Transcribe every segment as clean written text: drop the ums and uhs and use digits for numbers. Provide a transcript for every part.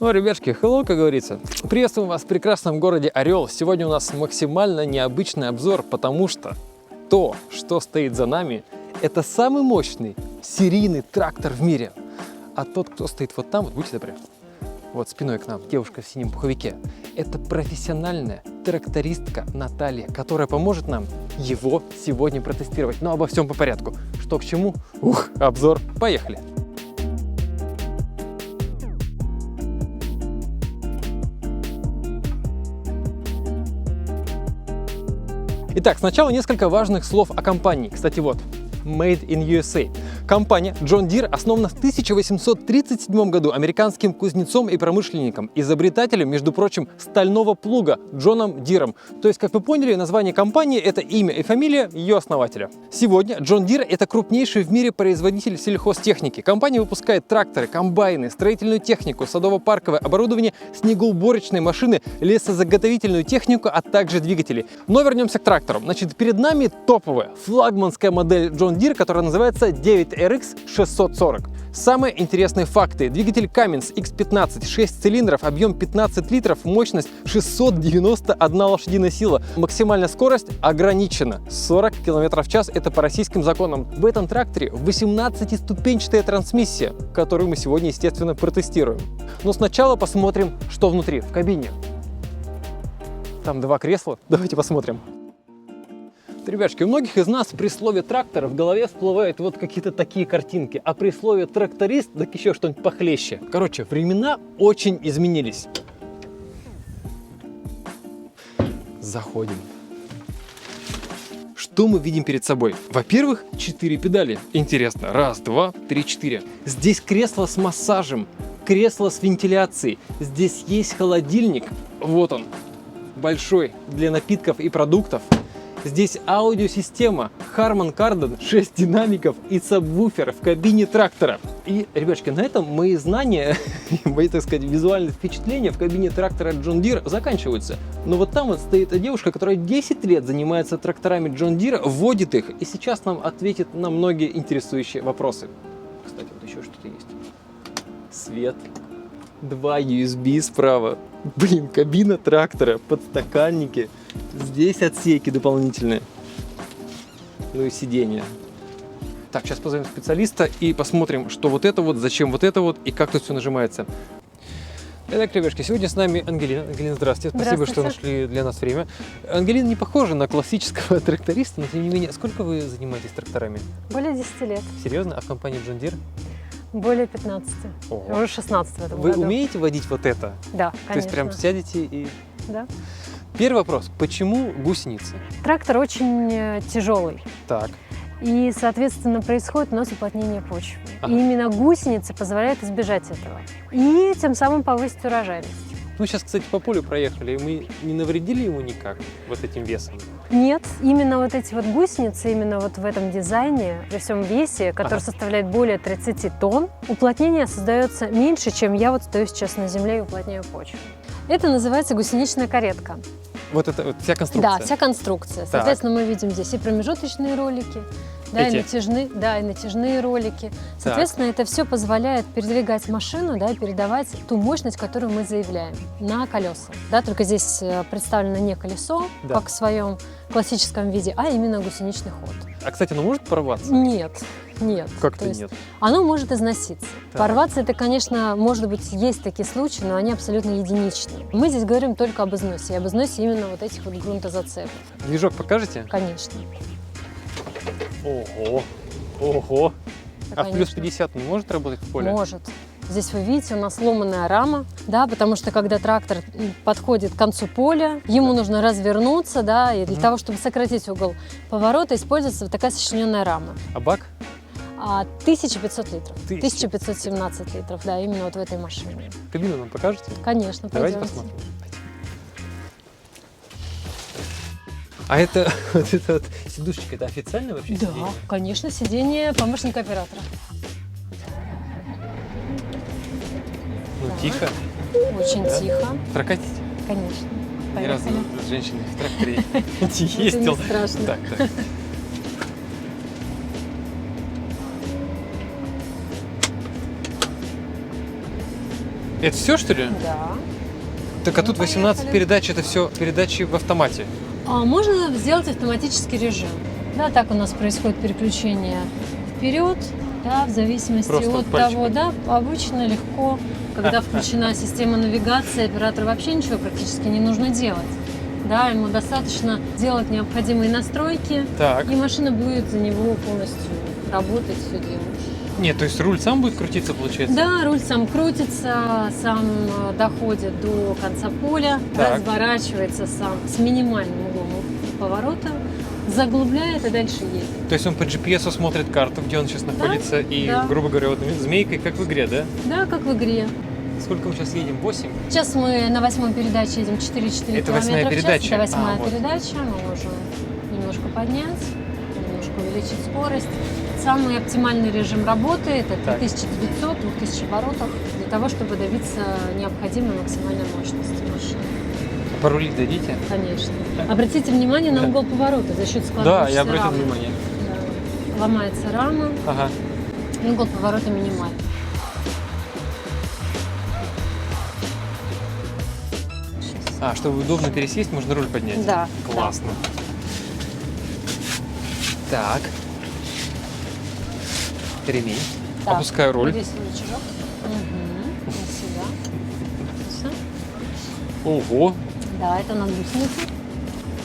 Ну, ребятки, hello, как говорится. Приветствуем вас в прекрасном городе Орел. Сегодня у нас максимально необычный обзор, потому что то, что стоит за нами, это самый мощный серийный трактор в мире. А тот, кто стоит вот там, вот будьте добры, вот спиной к нам, девушка в синем пуховике, это профессиональная трактористка Наталья, которая поможет нам его сегодня протестировать. Но обо всем по порядку. Что к чему? Обзор. Поехали! Итак, сначала несколько важных слов о компании. Кстати, вот, Made in USA. Компания John Deere основана в 1837 году американским кузнецом и промышленником, изобретателем, между прочим, стального плуга Джоном Диром. То есть, как вы поняли, название компании – это имя и фамилия ее основателя. Сегодня John Deere – это крупнейший в мире производитель сельхозтехники. Компания выпускает тракторы, комбайны, строительную технику, садово-парковое оборудование, снегоуборочные машины, лесозаготовительную технику, а также двигатели. Но вернемся к трактору. Значит, перед нами топовая флагманская модель John Deere, которая называется 9RX 640. Самые интересные факты. Двигатель Cummins X15, 6 цилиндров, объем 15 литров, мощность 691 лошадиная сила. Максимальная скорость ограничена 40 км в час, это по российским законам. В этом тракторе 18-ступенчатая трансмиссия, которую мы сегодня, естественно, протестируем. Но сначала посмотрим, что внутри, в кабине. Там два кресла, давайте посмотрим. Ребятки, у многих из нас при слове трактор в голове всплывают вот какие-то такие картинки, а при слове тракторист так еще что-нибудь похлеще. Короче, времена очень изменились. Заходим. Что мы видим перед собой? Во-первых, 4 педали. Интересно. Раз, два, три, 4. Здесь кресло с массажем, кресло с вентиляцией. Здесь есть холодильник. Вот он. Большой, для напитков и продуктов. Здесь аудиосистема Harman Kardon, 6 динамиков и сабвуфер в кабине трактора. И, ребятки, на этом мои знания, мои, так сказать, визуальные впечатления в кабине трактора John Deere заканчиваются. Но вот там вот стоит девушка, которая 10 лет занимается тракторами John Deere, вводит их и сейчас нам ответит на многие интересующие вопросы. Кстати, вот еще что-то есть. Свет. 2 USB справа. Блин, кабина трактора, подстаканники. Здесь отсеки дополнительные. Ну и сиденья. Так, сейчас позовем специалиста и посмотрим, что вот это вот, зачем вот это вот и как тут все нажимается. Итак, ребятки, сегодня с нами Ангелина. Ангелина, здравствуйте. Спасибо, что нашли для нас время. Ангелина не похожа на классического тракториста, но тем не менее, сколько вы занимаетесь тракторами? Более 10 лет. Серьезно? А в компании John Deere? Более 15. Ого. Уже 16 в этом Вы году. умеете водить вот это? Да, конечно. То есть прям сядете и... Да. Первый вопрос. Почему гусеницы? Трактор очень тяжелый. Так. И, соответственно, происходит у нас уплотнение почвы. Ага. И именно гусеницы позволяют избежать этого. И тем самым повысить урожайность. Ну, сейчас, кстати, по полю проехали, и мы не навредили ему никак вот этим весом? Нет, именно вот эти вот гусеницы, именно вот в этом дизайне, при всем весе, который составляет более 30 тонн, уплотнение создается меньше, чем я вот стою сейчас на земле и уплотняю почву. Это называется гусеничная каретка. Вот это вот вся конструкция? Да, вся конструкция. Так. Соответственно, мы видим здесь и промежуточные ролики, да, и натяжные ролики. Соответственно, это все позволяет передвигать машину, да, и передавать ту мощность, которую мы заявляем, на колеса. Да, только здесь представлено не колесо, да, как в своем классическом виде, а именно гусеничный ход. А, кстати, оно может порваться? Нет. Нет. Как-то нет. Оно может износиться. Так. Порваться это, конечно, может быть, есть такие случаи, но они абсолютно единичные. Мы здесь говорим только об износе, и об износе именно вот этих вот грунтозацепов. Движок покажете? Конечно. Ого! Ого! Да, а в плюс 50 не может работать в поле? Может. Здесь вы видите, у нас сломанная рама, да, потому что когда трактор подходит к концу поля, ему нужно развернуться, да, и для того, чтобы сократить угол поворота, используется вот такая сочлененная рама. А бак? 1500 литров. 1500. 1517 литров, да, именно вот в этой машине. Кабину нам покажете? Конечно, Давайте пойдемте. посмотрим. А это вот эта вот сидушечка, это официально вообще Да, сиденье? конечно, сиденье помощника оператора. Ну, Так. тихо. Очень Да? тихо, Прокатите? конечно. Ни разу Поехали. с женщиной в тракторе не Это ездил. не страшно. Так, так. Это все, что ли? Да. Так а Ну, тут 18 поехали. передач, это все передачи в автомате. Можно сделать автоматический режим. Да, так у нас происходит переключение вперед, да, в зависимости Просто от пальчиком. того, да, обычно легко, когда включена система навигации, оператору вообще ничего практически не нужно делать. Да, ему достаточно делать необходимые настройки, Так. и машина будет за него полностью работать, все делать. Нет, то есть руль сам будет крутиться, получается? Да, руль сам крутится, сам доходит до конца поля, Так. разворачивается сам с минимальным углом поворота, заглубляет и дальше едет. То есть он по GPS смотрит карту, где он сейчас находится, и, да. грубо говоря, вот змейкой, как в игре, да? Да, как в игре. Сколько мы сейчас едем? 8? Сейчас мы на 8-й передаче едем 4,4 Это 8-я километра в час. передача? Это 8-я Вот. передача. Мы можем немножко поднять, немножко увеличить скорость. Самый оптимальный режим работы – это Так. 3900-2000 оборотов для того, чтобы добиться необходимой максимальной мощности машины. А порулить дадите? Конечно. Обратите внимание на Да. угол поворота за счет Да, складывающейся я обратил рамы. внимание. Да. Ломается рама, Ага. и угол поворота минимальный. А, чтобы удобно пересесть, можно руль поднять? Да. Классно. Так. Ремень. Так, Опускаю руль. Здесь рычажок. Угу. Сюда. Все. Ого. Да, это на гусенице.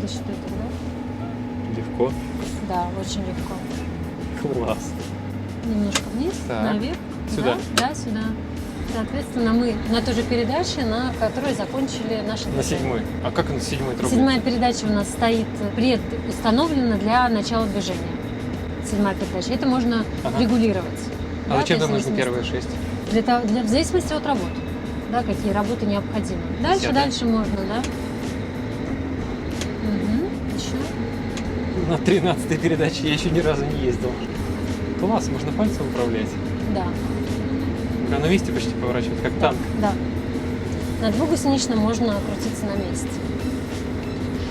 Да что это, да? Легко. Да, очень легко. Класс. Немножко вниз, Так. наверх. Сюда? Да, да, сюда. Соответственно, мы на той же передаче, на которой закончили наши На движения. 7-й. А как на 7-й трубе? 7-я передача у нас стоит предустановлена для начала движения. 7-я передача. Это можно Ага. регулировать. А Да, зачем то нам есть нужны в первые 6? в зависимости от работы. Да, какие работы необходимы. Дальше, 10-я. дальше можно, да. Еще. На 13-й передаче я еще ни разу не ездил. Класс, можно пальцем управлять. Да. Прям на месте почти поворачивать, как танк. Да. На двухгусеничном можно крутиться на месте.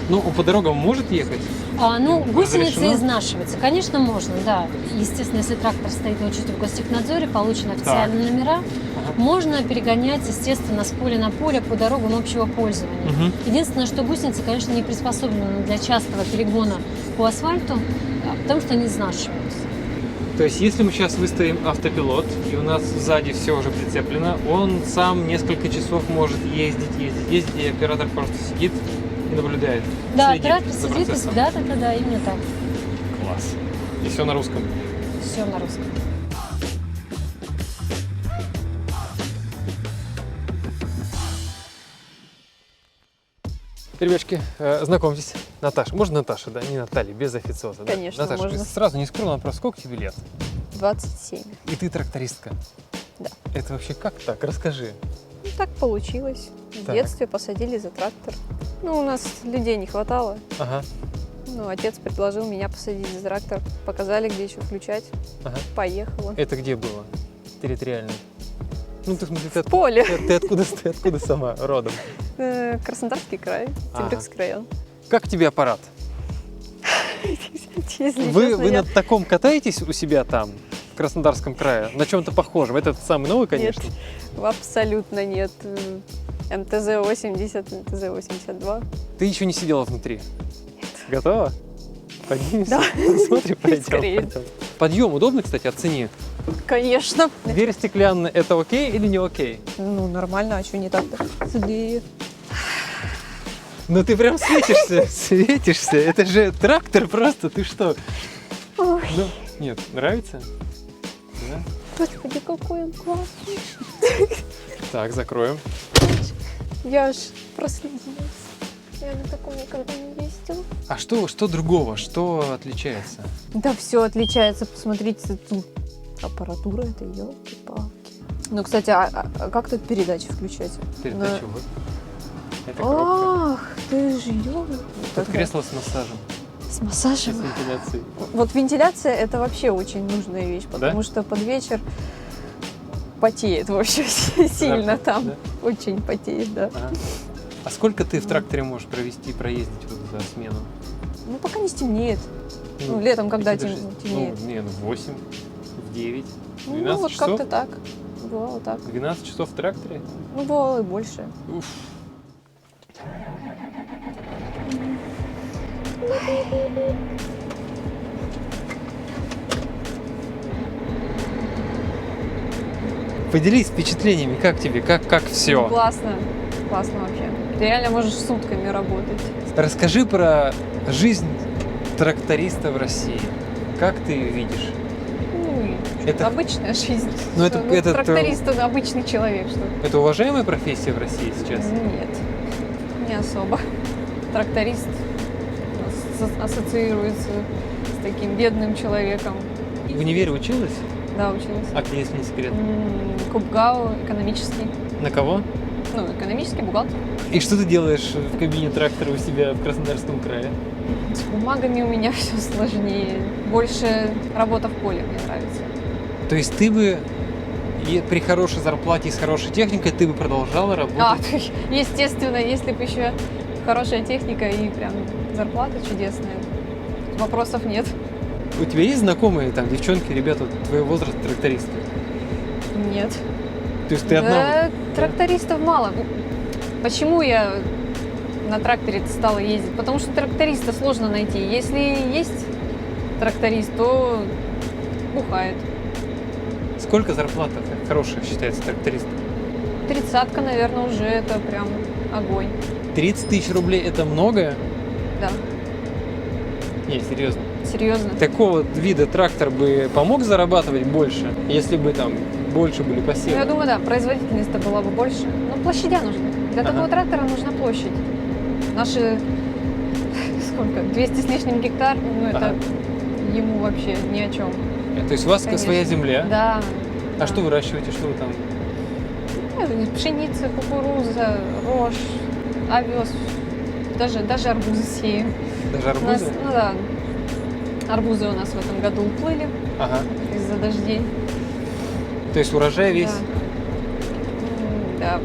Ну, он по дорогам может ехать? Гусеница Разрешено? изнашивается. Конечно, можно, да. Естественно, если трактор стоит на учете в гостехнадзоре, получены официальные номера, Ага. можно перегонять, естественно, с поля на поле по дорогам общего пользования. Мгм. Единственное, что гусеницы, конечно, не приспособлены для частого перегона по асфальту, потому что они изнашиваются. То есть, если мы сейчас выставим автопилот, и у нас сзади все уже прицеплено, он сам несколько часов может ездить, и оператор просто сидит и наблюдает. Да, следит оператор за сидит, процессом. да, именно так. Класс. И все на русском. Все на русском. Ребятки, знакомьтесь. Наташа. Можно Наташа, да? Не Наталья, без официоза. Да? Конечно, Наташа, можно. сразу не скрою вопрос, сколько тебе лет? 27. И ты трактористка? Да. Это вообще как так? Расскажи. Ну, так получилось. В Так. детстве посадили за трактор. Ну, у нас людей не хватало. Ага. Ну, отец предложил меня посадить за трактор. Показали, где еще включать. Ага. Поехала. Это где было? Территориально? Ну, ты, в смысле, ты, Поле. ты откуда сама родом? Краснодарский край, Темрюкский район. Как тебе аппарат? Если Вы честно, я- на таком катаетесь у себя там, в Краснодарском крае? На чем-то похожем? Это самый новый, конечно. Абсолютно нет. МТЗ-80, МТЗ-82. Ты еще не сидела внутри? Нет. Готова? Поднимемся? Да. Смотри, пойдем. Скорее. пойдем. Подъем удобно, кстати, оцени. Конечно. Дверь стеклянная, это окей или не окей? Ну, нормально, а что не так-то? Двери. Ну ты прям светишься. Это же трактор просто, ты что? Ой, Ну, нет, нравится? Да? господи, какой он классный. Так, закроем. Я аж прослезилась. Я на таком никогда не ездила. А что другого? Что отличается? Да все отличается. Посмотрите, тут аппаратура, это елки-палки. Ну, кстати, а как тут передачи включать? Передача вот. Это коробка. Ах, ты ж ёлка. Тут кресло с массажем, С с массажем. вентиляцией. Вот вентиляция это вообще очень нужная вещь, потому что под вечер потеет вообще сильно Да, там. да. Очень потеет, да. Ага. А сколько ты в тракторе можешь проездить вот за смену? Ну, пока не стемнеет. Ну, летом, когда если даже- темнеет. Ну, не, в 8, в 9, в Ну, 12 вот часов. как-то так. бывало так. 12 часов в тракторе? Ну, бывало и больше. Уф. Поделись впечатлениями, как тебе, как все? Ну, классно. Классно вообще. Ты реально можешь сутками работать. Расскажи про жизнь тракториста в России. Как ты ее видишь? Ну, Это- обычная жизнь. Ну, Что, это- тракторист, он обычный человек, что ли? Это уважаемая профессия в России сейчас? Нет, не особо. Тракторист ассоциируется с таким бедным человеком. В универе училась? Да, училась. А где, если не секрет? КубГАУ, экономический. На кого? Ну, экономический бухгалтер. И что ты делаешь в кабине трактора у себя в Краснодарском крае? С бумагами у меня все сложнее. Больше работа в поле мне нравится. То есть ты бы при хорошей зарплате и с хорошей техникой ты бы продолжала работать? Естественно, если бы еще хорошая техника и прям зарплата чудесная, вопросов нет. У тебя есть знакомые там девчонки, ребята твоего возраста трактористы? Нет. То есть ты одна? Да, трактористов мало. Почему я на тракторе стала ездить? Потому что тракториста сложно найти. Если есть тракторист, то бухает. Сколько зарплата хорошая считается тракторист? 30-ка, наверное, уже это прям огонь. 30 тысяч рублей это много? Да, Не, серьезно. серьезно. Такого вида трактор бы помог зарабатывать больше, если бы там больше были Ну, посевы? я думаю, да, производительность-то была бы больше. Но площадя нужны. Для Ага. такого трактора нужна площадь. Наши, сколько, 200 с лишним гектар, ну это Ага. ему вообще ни о чем. То есть у вас Конечно. своя земля? Да. А да. что выращиваете, что вы там? Пшеница, кукуруза, рожь, овес, даже арбузы сеем. Даже У нас, арбузы? ну да, арбузы у нас в этом году уплыли Ага. из-за дождей. То есть урожай весь? Да.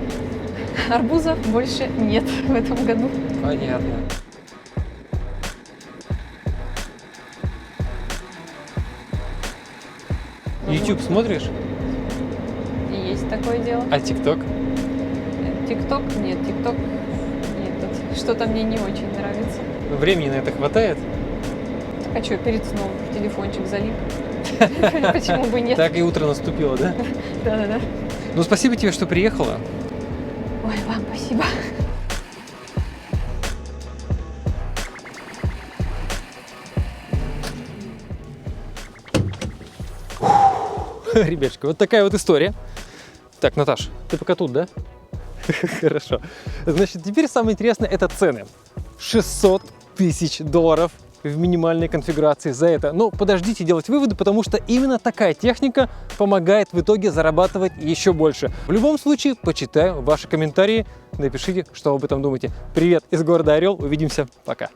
Арбузов больше нет в этом году. Понятно. YouTube смотришь? И есть такое дело. А TikTok? ТикТок? Нет, ТикТок нет. Это что-то мне не очень нравится. Времени на это хватает? Так а что, перед сном в телефончик залип? Почему бы нет? Так и утро наступило, да? Да-да-да. Ну, спасибо тебе, что приехала. Ой, вам спасибо. Ребятушки, вот такая вот история. Так, Наташ, ты пока тут, да? Хорошо. Значит, теперь самое интересное – это цены. 600 тысяч долларов в минимальной конфигурации за это. Но подождите делать выводы, потому что именно такая техника помогает в итоге зарабатывать еще больше. В любом случае, почитаю ваши комментарии, напишите, что вы об этом думаете. Привет из города Орел, увидимся, пока.